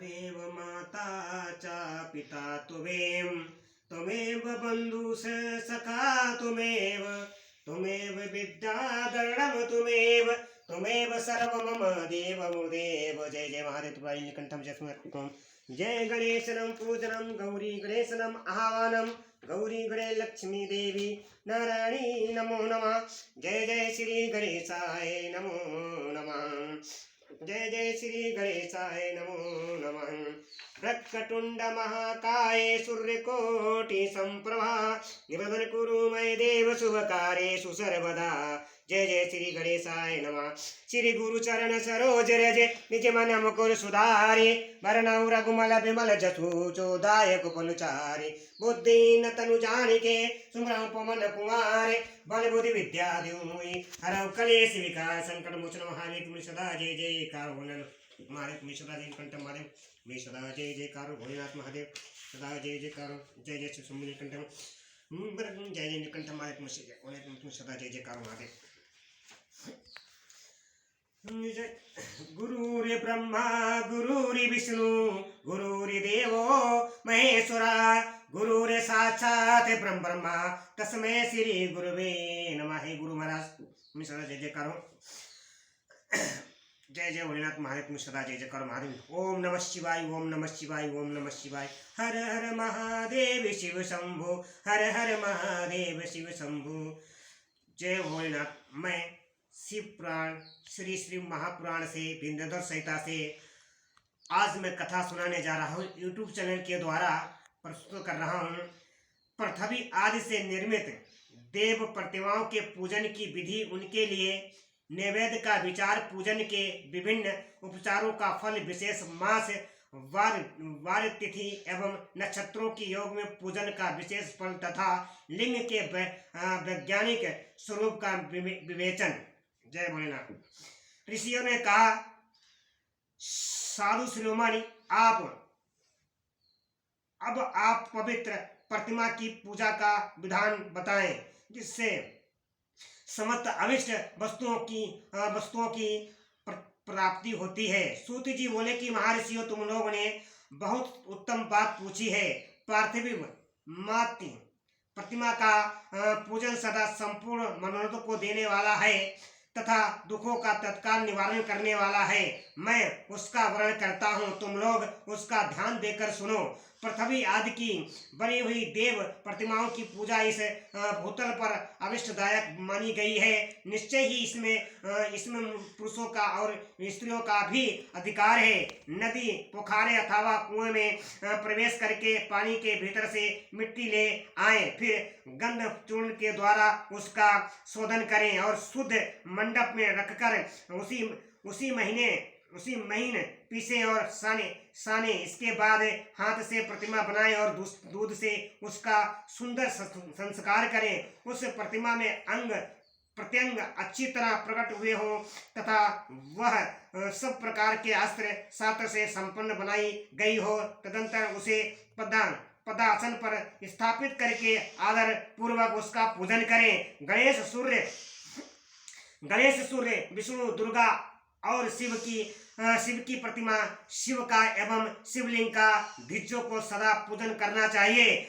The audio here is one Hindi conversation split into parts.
त्वमेव माता च पिता त्वमेव बन्धु सखा त्वमेव विद्याधरणं त्वमेव सर्व मम देव। जय जय महादेव त्रिपुरारी नीलकंठम जय स्मृतम। जय गणेशनम पूजनम गौरी गणेशनम आह्वानम गौरी गणे लक्ष्मी देवी नारायणी नमो नमः। जय जय श्री गणेशाय नमो नमः। जय जय श्री गणेशाय नमो नमः। वक्रतुंड महाकाय सूर्यकोटि संप्रभा निर्विघ्नं कुरु मय देव शुभकार्येषु सर्वदा। जय जय श्री गणेशाय नमः। श्री गुरु चरण सरोज रज निज मन मुकुर सुधारि वरनौ रघुमल बिमल जसु चोदायक फलचारि बुद्धि न तनु जानिके सुमरौ पवन कुमार बल बुद्धि विद्या द्योमोहि हरौ कलेश विकार संकट मोचन महावीर तुम सदा जय जयकार होनन महादेव तुम सदा जय कंठ महादेव तुम सदा जय जयकार भोलेनाथ महादेव सदा जय जयकार जय जय श्री सुमनि कंठ जय जय नीलकंठ महादेव तुम सदा जय जयकार महादेव। गुरुर् ब्रह्मा गुरुर्विष्णु गुरुर्देवो महेश्वरा गुरुर् साक्षात् ब्रह्मा तस्मै श्री गुरुवे नमः। हे गुरु महाराज तुम सदा जय जयकार हो। जय जय भोलेनाथ महादेव तुम सदा जय जयकार महादेव। ओम नमः शिवाय ओम नमः शिवाय ओम नमः शिवाय। हर हर महादेव शिव शंभो हर हर महादेव शिव शंभो। जय भोलेनाथ। मैं शिव पुराण श्री श्री महापुराण से विंध्यधर संहिता से आज मैं कथा सुनाने जा रहा हूँ। यूट्यूब चैनल के द्वारा प्रस्तुत कर रहा हूँ। पृथ्वी आदि से निर्मित देव प्रतिमाओं के पूजन की विधि, उनके लिए नैवेद्य का विचार, पूजन के विभिन्न उपचारों का फल, विशेष मास वार तिथि एवं नक्षत्रों की योग में पूजन का विशेष फल तथा लिंग के वैज्ञानिक स्वरूप का विवेचन। जय भोलेनाथ। ऋषियों ने कहा, साधु शिरोमणि अब आप पवित्र प्रतिमा की पूजा का विधान बताएं जिससे समस्त अविष्ट वस्तुओं की प्राप्ति होती है। सूत जी बोले कि महर्षियों, तुम लोगों ने बहुत उत्तम बात पूछी है। पार्थिव मातृ प्रतिमा का पूजन सदा संपूर्ण मनोरथ को देने वाला है तथा दुखों का तत्काल निवारण करने वाला है। मैं उसका वर्णन करता हूँ, तुम लोग उसका ध्यान देकर सुनो। पृथ्वी आदि की बनी हुई देव प्रतिमाओं की पूजा इस भूतल पर अविष्टदायक मानी गई है। निश्चय ही इसमें पुरुषों का और स्त्रियों का भी अधिकार है। नदी, पोखरे अथवा कुएं में प्रवेश करके पानी के भीतर से मिट्टी ले आए, फिर गंध चूर्ण के द्वारा उसका शोधन करें और शुद्ध मंडप में रखकर उसी महीने पीसे और साने। इसके बाद हाथ से प्रतिमा बनाएं और दूध से उसका सुंदर संस्कार करें। उस प्रतिमा में अंग प्रत्यंग अच्छी तरह प्रकट हुए हों तथा वह सब प्रकार के अस्त्र शास्त्र से संपन्न बनाई गई हो। तदंतर उसे पदासन पर स्थापित करके आदर पूर्वक उसका पूजन करें। गणेश, सूर्य, विष्णु, दुर्गा और शिव की प्रतिमा, शिव का एवं शिवलिंग का भिज्जों को सदा पूजन करना चाहिए।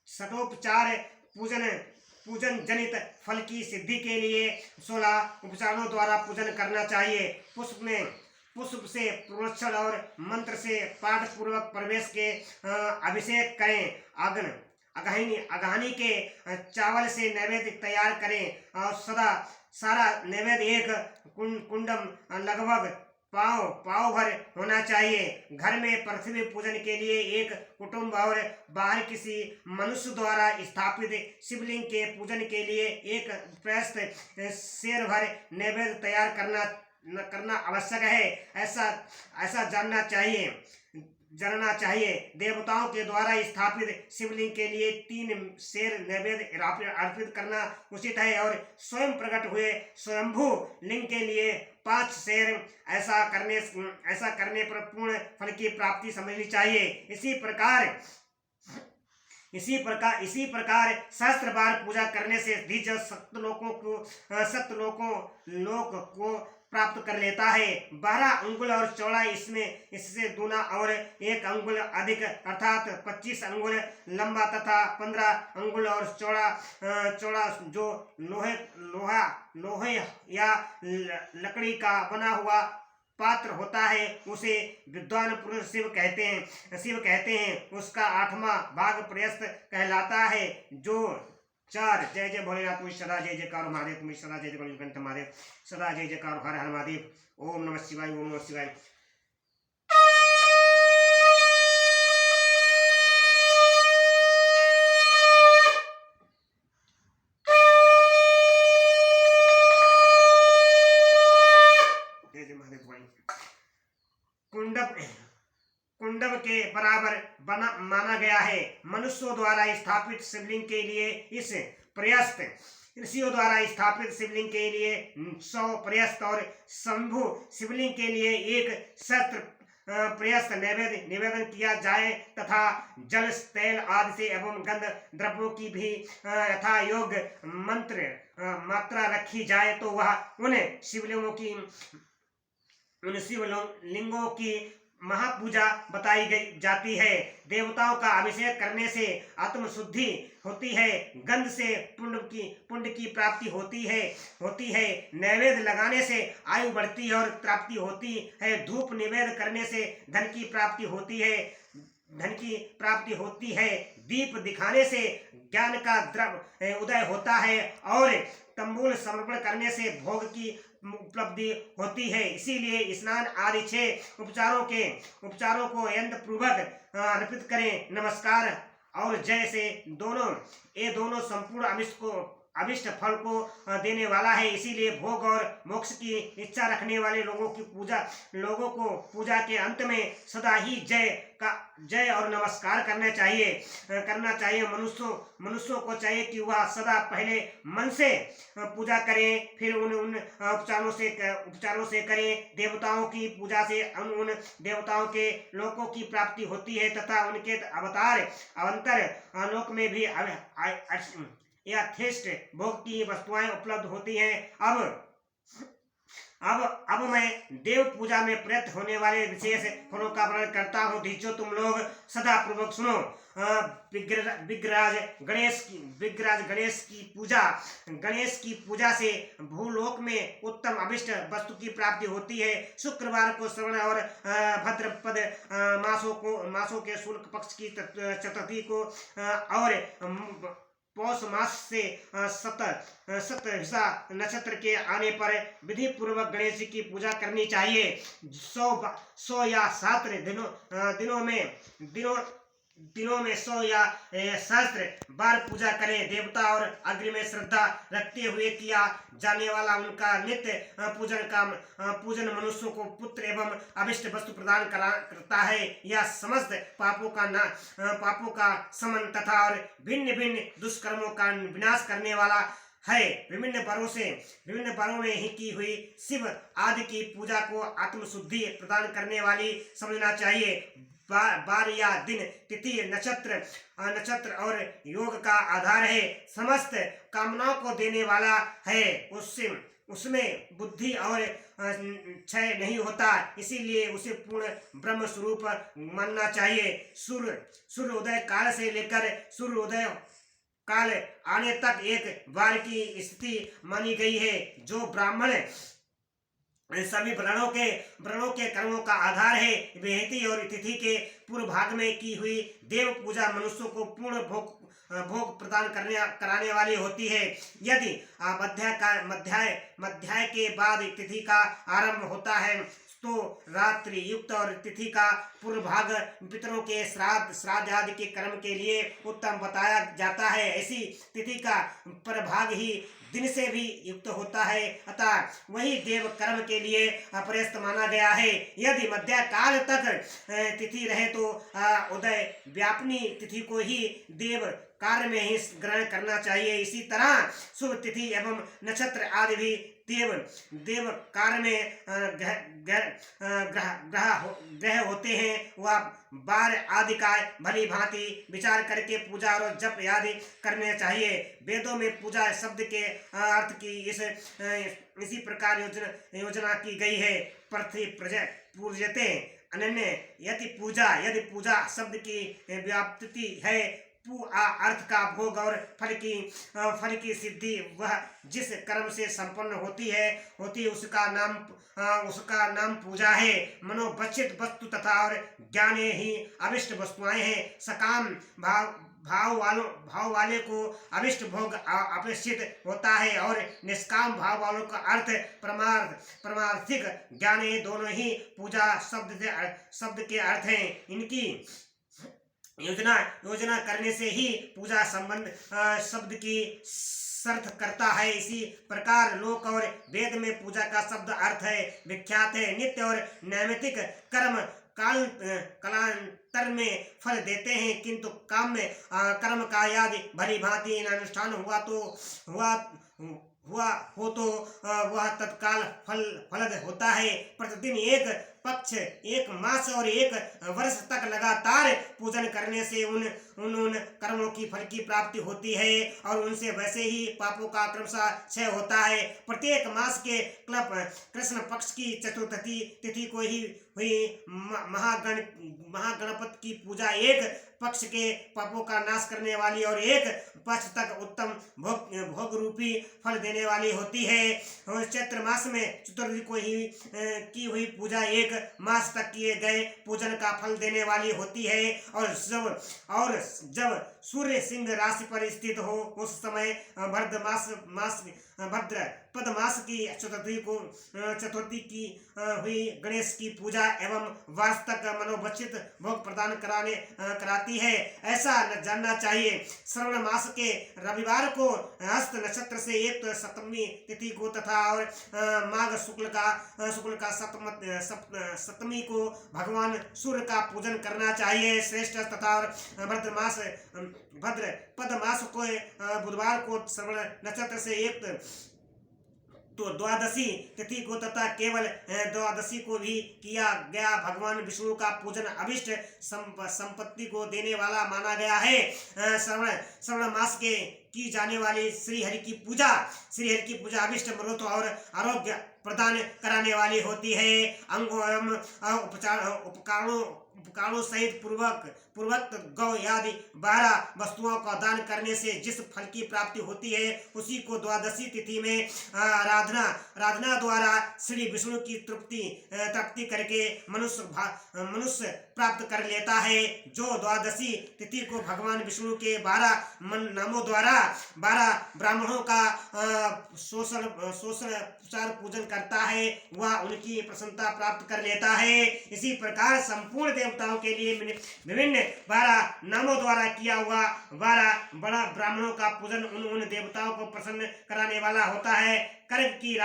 षडोपचार पूजन जनित फल की सिद्धि के लिए 16 उपचारों द्वारा पूजन करना चाहिए। पुष्प से प्रोक्षण और मंत्र से पाठ पूर्वक प्रवेश के अभिषेक करें। अगहनी के चावल से नैवेद्य तैयार करें और सारा नैवेद्य एक कुंडम लगभग पाव भर होना चाहिए। घर में पृथ्वी पूजन के लिए एक कुटुंब और बाहर किसी मनुष्य द्वारा स्थापित शिवलिंग के पूजन के लिए एक प्रस्त शेर भर नैवेद्य तैयार करना आवश्यक है। ऐसा जानना चाहिए। देवताओं के द्वारा स्थापित शिवलिंग के लिए 3 शेर नैवेद्य अर्पित करना उचित है और स्वयं प्रकट हुए स्वयंभू लिंग के लिए 5 शेर। ऐसा करने पर पूर्ण फल की प्राप्ति समझनी चाहिए। इसी प्रकार सहस्त्र बार पूजा करने से द्विज सप्त लोक को प्राप्त कर लेता है। 12 अंगुल और चौड़ा इससे दूना और 1 अंगुल अधिक अर्थात 25 अंगुल लंबा तथा 15 अंगुल और चौड़ा जो लोहे या लकड़ी का बना हुआ पात्र होता है उसे विद्वान पुरुष शिव कहते हैं। उसका 8वां भाग प्रयस्त कहलाता है। जो 4 जय जय भोलेनाथ तुम्हें सदा जय जयकार महादेव तुम्हें सदा जय जयकार महादेव सदा जय जयकार हर हर महादेव। ओम नमः शिवाय ओम नमः शिवाय। कुंडव के बराबर माना गया है। मनुष्यों द्वारा स्थापित शिवलिंग के लिए इस प्रयस्त ऋषियों द्वारा स्थापित शिवलिंग के लिए 100 प्रयस्त और शंभु शिवलिंग के लिए 1 सहस्त्र प्रयस्त निवेदन किया जाए तथा जल तेल आदि से एवं गंध द्रव्यों की भी यथा योग्य मात्रा रखी जाए तो वह उन शिवलिंगों की महापूजा बताई जाती है। देवताओं का अभिषेक करने से आत्मशुद्धि होती है। गंध से पुण्य की प्राप्ति होती है। नैवेद्य लगाने से आयु बढ़ती है और प्राप्ति होती है। धूप निवेद्य करने से धन की प्राप्ति होती है। दीप दिखाने से ज्ञान का द्रव उदय होता है और तंबूल समर्पण करने से भोग की उपलब्धि होती है। इसीलिए स्नान आदि 6 उपचारों को यंत्र पूर्वक अर्पित करें। नमस्कार और जय से दोनों संपूर्ण अभिष्ट फल को देने वाला है। इसीलिए भोग और मोक्ष की इच्छा रखने वाले लोगों को पूजा के अंत में सदा ही जय और नमस्कार करना चाहिए। मनुष्यों को चाहिए कि वह सदा पहले मन से पूजा करें, फिर उन उपचारों से करें। देवताओं की पूजा से उन देवताओं के लोकों की प्राप्ति होती है तथा उनके अवंतर लोक में भी यथेष्ट भोग की वस्तुएं उपलब्ध होती हैं। अब मैं देव पूजा में प्रयुक्त होने वाले विशेष फलों का वर्णन करता हूँ। धीचो तुम लोग सदा पूर्वक सुनो। विग्रहराज गणेश की पूजा से भूलोक में उत्तम अभिष्ट वस्तु की प्राप्ति होती है। शुक्रवार को श्रवण और भद्रपद मासों के शुक्ल पक्ष की चतुर्थी को और पौष मास से शतभिषा नक्षत्र के आने पर विधि पूर्वक गणेश जी की पूजा करनी चाहिए। 100 या 7 दिनों में 100 या सहस्त्र बार पूजा करें। देवता और अग्नि में श्रद्धा रखते हुए किया जाने वाला उनका नित्य पूजन मनुष्यों को पुत्र एवं अभिष्ट वस्तु प्रदान करता है। यह समस्त पापों का समन तथा और भिन्न दुष्कर्मों का विनाश करने वाला है। विभिन्न पर्वों में ही की हुई शिव आदि की पूजा को आत्मशुद्धि प्रदान करने वाली समझना चाहिए। बार या दिन तिथि नक्षत्र और योग का आधार है। समस्त कामनाओं को देने वाला है। उसमें बुद्धि और क्षय नहीं होता, इसीलिए उसे पूर्ण ब्रह्म स्वरूप मानना चाहिए। सूर्य उदय काल से लेकर सूर्योदय काल आने तक एक बार की स्थिति मानी गई है। जो ब्राह्मण सभी व्रणों के कर्मों का आधार है। बेहती और तिथि के पूर्व भाग में की हुई देव पूजा मनुष्यों को पूर्ण भोग प्रदान कराने वाली होती है। यदि मध्याह्न के बाद तिथि का आरंभ होता है तो रात्रि युक्त और तिथि का पूर्व भाग पितरों के श्राद्ध आदि के कर्म के लिए उत्तम बताया जाता है। ऐसी तिथि का प्रभाग ही दिन से भी युक्त होता है, अतः वही देव कर्म के लिए प्रयस्त माना गया है। यदि मध्य काल तक तिथि रहे तो उदय व्यापनी तिथि को ही देव कार्य में ही ग्रहण करना चाहिए। इसी तरह शुभ तिथि एवं नक्षत्र आदि भी देव देव कार्य में ग्रह होते हैं, वह बार आदि का भली भांति विचार करके पूजा और जप आदि करने चाहिए। वेदों में पूजा शब्द के अर्थ की इसी प्रकार योजना की गई है। पृथ्वी पूजते अनन्य यदि पूजा शब्द की व्याप्ति है। अर्थ का भोग और फल की सिद्धि, वह जिस कर्म से संपन्न होती उसका नाम पूजा है। मनोबचित वस्तु तथा और ज्ञाने ही अभिष्ट वस्तुएं हैं। सकाम भाव वाले को अभिष्ट भोग अपेक्षित होता है और निष्काम भाव वालों का अर्थ परमार्थिक ज्ञान, दोनों ही पूजा शब्द के अर्थ हैं। इनकी योजना करने से ही पूजा संबंध शब्द की सर्थ करता है। इसी प्रकार लोक और वेद में पूजा का शब्द अर्थ है विख्यात है। नित्य और नैमित्तिक कर्म कालांतर में फल देते हैं, किंतु काम्य कर्म का यदि भली भांति अनुष्ठान हुआ हो तो वह तत्काल फलद होता है। प्रतिदिन एक पक्ष, एक मास और एक वर्ष तक लगातार पूजन करने से उन कर्मों की फल की प्राप्ति होती है और उनसे वैसे ही पापों का क्रमशः क्षय होता है। प्रत्येक मास के कृष्ण पक्ष की चतुर्थी तिथि को ही हुई महागणपति की पूजा एक पक्ष के पापों का नाश करने वाली और एक पक्ष तक उत्तम भोग रूपी फल देने वाली होती है। और चैत्र मास में चतुर्थी को ही की हुई पूजा एक मास तक किए गए पूजन का फल देने वाली होती है। और जब सूर्य सिंह राशि पर स्थित हो उस समय भाद्रपद मास की चतुर्थी की हुई गणेश की पूजा एवं वर्ष तक मनोबचित भोग प्रदान कराती है, ऐसा जानना चाहिए। श्रवण मास के रविवार को हस्त नक्षत्र से एक सप्तमी तिथि को तथा और माघ शुक्ल का सप्तमी को भगवान सूर्य का पूजन करना चाहिए। श्रेष्ठ तथा भद्रपद मास को बुधवार को श्रवण नक्षत्र से एक तो द्वादशी तिथि को तथा केवल द्वादशी को भी किया गया। भगवान विष्णु का पूजन अभिष्ट संपत्ति को देने वाला माना गया है। श्रवण मास के की जाने वाली श्री हरि की पूजा अभिष्ट मनोरथ और आरोग्य प्रदान कराने वाली होती है। अंगों एवं उपकरणों सहित पूर्वक गौ आदि 12 वस्तुओं का दान करने से जिस फल की प्राप्ति होती है उसी को द्वादशी तिथि में आराधना द्वारा श्री विष्णु की तृप्ति करके मनुष्य प्राप्त कर लेता है। जो द्वादशी तिथि को भगवान विष्णु के 12 नामों द्वारा 12 ब्राह्मणों का शोषण पूजन करता है वह उनकी प्रसन्नता प्राप्त कर लेता है। इसी प्रकार संपूर्ण देवताओं के लिए विभिन्न 12 नामों द्वारा किया हुआ 12 बड़ा ब्राह्मणों का पूजन उन देवताओं को प्रसन्न कराने वाला होता है। कर्क की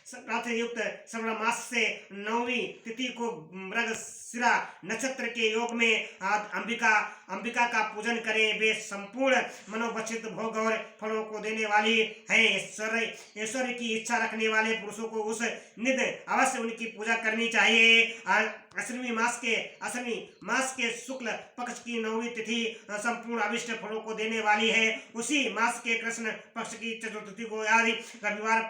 संक्रांति युक्त श्रवण मास से 9वीं तिथि को मृगशिरा नक्षत्र के योग में अंबिका का पूजन करें। वे संपूर्ण मनोबचित भोग और फलों को देने वाली है। ऐश्वर्य की इच्छा रखने वाले पुरुषों को उस निध अवश्य उनकी पूजा करनी चाहिए। अश्विनी मास के शुक्ल पक्ष की 9वीं तिथि संपूर्ण अभिष्ट फलों को देने वाली है। उसी मास के कृष्ण पक्ष की चतुर्थी को यदि रविवार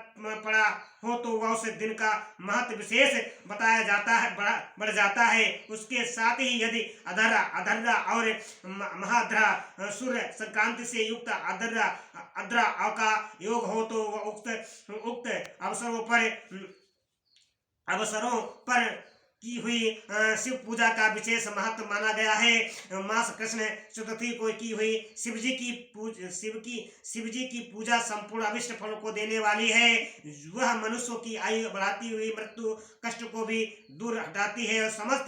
पड़ा हो तो वह उस दिन का महत्व विशेष बताया जाता है, बढ़ जाता है। उसके साथ ही यदि अधर्रा और महाध्रा सूर्य संक्रांति से युक्त अद्रा का योग हो तो वह उक्त अवसरों पर की हुई शिव पूजा का विशेष महत्व माना गया है। मास कृष्ण चतुर्थी को की हुई शिव जी की पूजा संपूर्ण अभिष्ट फलों को देने वाली है। वह मनुष्यों की आयु बढ़ाती हुई मृत्यु कष्ट को भी दूर हटाती है और समस्त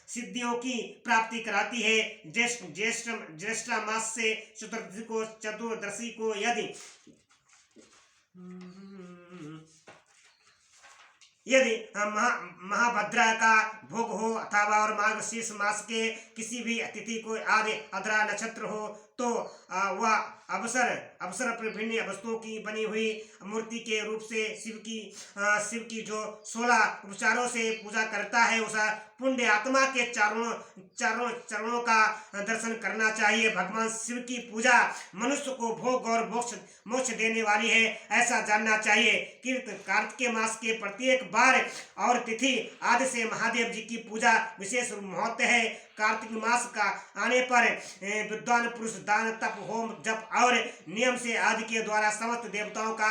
सिद्धियों की प्राप्ति कराती है। ज्येष्ठ मास से चतुर्दशी को यदि महाभद्रा का भोग हो अथवा और मार्गशीर्ष मास के किसी भी तिथि को आदि अधरा नक्षत्र हो तो वह अवसर विभिन्न वस्तुओं की बनी हुई मूर्ति के रूप से शिव की जो 16 उपचारों से पूजा करता है, उस पुण्य आत्मा के चरणों का दर्शन करना चाहिए। भगवान शिव की पूजा मनुष्य को भोग और मोक्ष देने वाली है, ऐसा जानना चाहिए। कार्तिक मास के प्रत्येक बार और तिथि आदि से महादेव जी की पूजा विशेष महत्व है। कार्तिक मास का आने पर विद्वान पुरुष दान, तप, होम, जप और नियम से आदि के द्वारा समस्त देवताओं का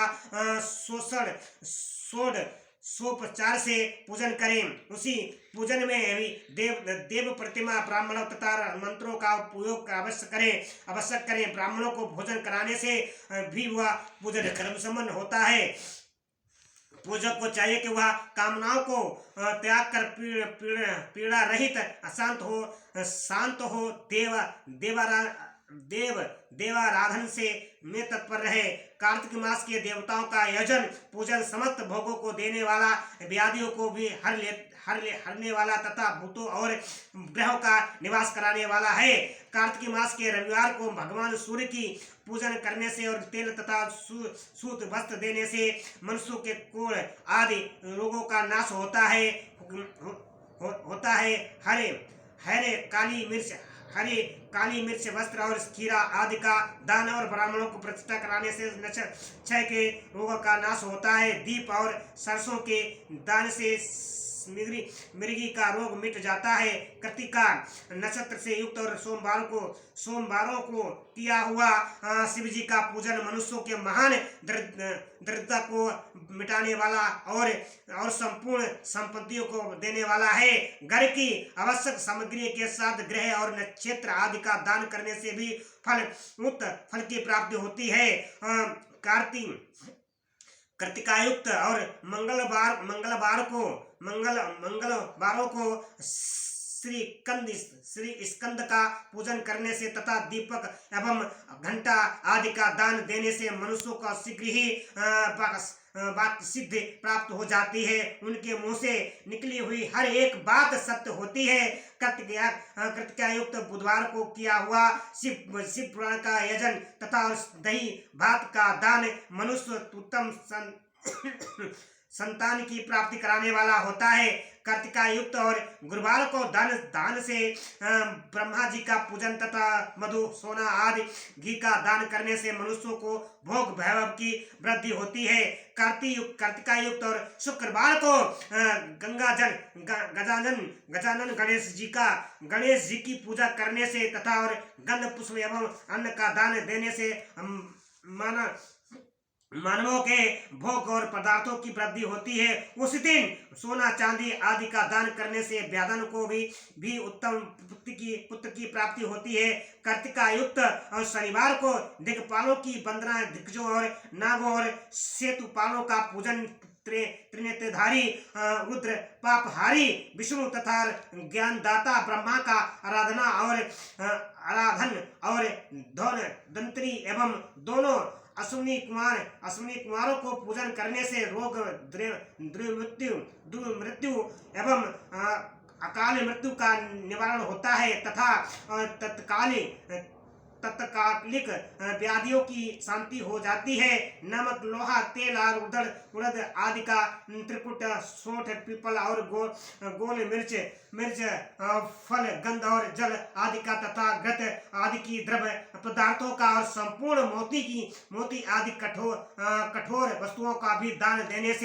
सोपचार से पूजन करें। उसी पूजन में भी देव प्रतिमा, ब्राह्मणों तथा मंत्रों का उपयोग अवश्य करें। ब्राह्मणों को भोजन कराने से भी वह पूजन कर्म संपन्न होता है। पूजक को चाहिए कि वह कामनाओं को त्याग कर पीड़ा रहित शांत हो देवाराधन से में तत्पर रहे। कार्तिक मास के देवताओं का यजन पूजन समस्त भोगों को देने वाला, व्याधियों को भी हरने वाला तथा भूतों और ग्रहों का निवास कराने वाला है। कार्तिक मास के रविवार को भगवान सूर्य की पूजन करने से और तेल तथा सूत वस्त्र देने से मनुष्यों के कोढ़ आदि रोगों का नाश होता है। हरे काली मिर्च वस्त्र और खीरा आदि का दान और ब्राह्मणों को प्रतिष्ठा कराने से क्षय के रोगों का नाश होता है। दीप और सरसों के दान से मिर्गी का रोग मिट जाता है। कृतिका नक्षत्र से युक्त और सोमवारों को किया हुआ शिव जी का पूजन मनुष्यों के महान दरिद्रता को मिटाने वाला और संपूर्ण संपत्तियों को देने वाला है। घर की आवश्यक सामग्री के साथ ग्रह और नक्षत्र आदि का दान करने से भी फल की प्राप्ति होती है। कृतिकायुक्त और मंगलवारों को श्री स्कंद का पूजन करने से तथा दीपक एवं घंटा आदि का दान देने से मनुष्यों का शीघ्र ही बात सिद्धि प्राप्त हो जाती है। उनके मुंह से निकली हुई हर एक बात सत्य होती है। कृतिकायुक्त बुधवार को किया हुआ शिव पुराण का यजन तथा दही भात का दान मनुष्य उत्तम संतान की प्राप्ति कराने वाला होता है। कार्तिकायुक्त और गुरुवार को दान से ब्रह्मा जी का पूजन तथा मधु, सोना आदि घी का दान करने से मनुष्यों को भोग वैभव की वृद्धि होती है। कार्तिकायुक्त और शुक्रवार को गजानन गणेश जी की पूजा करने से तथा और गंध पुष्प एवं अन्न का दान देने से मानवों के भोग और पदार्थों की वृद्धि होती है। उस दिन सोना चांदी आदि का दान करने से व्याधन को भी उत्तम पुत्र की प्राप्ति होती है। कार्तिकायुक्त और शनिवार को दिक्पालों की वंदना, दिग्गजों और नागों और सेतुपालों का पूजन, त्रिनेत्रधारी रुद्र, पापहारी विष्णु तथा ज्ञानदाता ब्रह्मा का आराधन और धनवंतरी एवं दोनों अश्विनी कुमारों को पूजन करने से रोग, दुर्मृत्यु एवं अकाल मृत्यु का निवारण होता है तथा तत्कालिक व्याधियों की शांति हो जाती है। नमक, लोहा, तेल और उड़द आदि का त्रिकुट, सोंठ, पीपल और गोल मिर्च, फल, गंध और जल आदि का तथा घृत आदि की द्रव्य पदार्थों का और संपूर्ण मोती आदि कठोर वस्तुओं का भी दान देने से